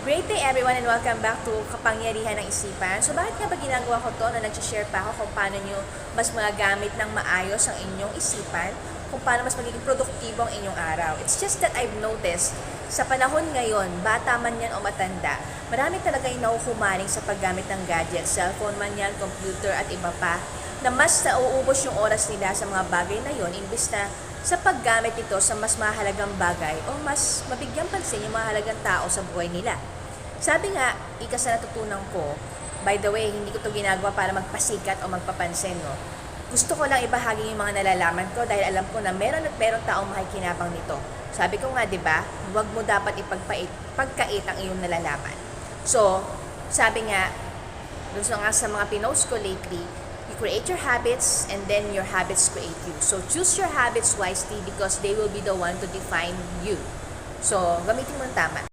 Great day everyone and welcome back to Kapangyarihan ng Isipan. So bakit nga ba ginagawa ko to na nag-share pa ako kung paano nyo mas magagamit ng maayos ang inyong isipan, kung paano mas magiging produktibo ang inyong araw. It's just that I've noticed, sa panahon ngayon, bata man yan o matanda, marami talaga yung nakukumaling sa paggamit ng gadgets, cellphone man yan, computer at iba pa, na mas nauubos yung oras nila sa mga bagay na yon imbis na sa paggamit ito sa mas mahalagang bagay o mas mabigyan pansin yung mahalagang tao sa buhay nila. Sabi nga, ika sa natutunan ko, by the way, hindi ko to ginagawa para magpasikat o magpapansin, no? Gusto ko lang ibahagi yung mga nalalaman ko dahil alam ko na meron at meron taong makikinabang nito. Sabi ko nga, di ba, huwag mo dapat pagkait ang iyong nalalaman. So, sabi nga, gusto nga sa mga pinost ko lately, you create your habits and then your habits create you. So, choose your habits wisely because they will be the one to define you. So, gamitin mo ng tama.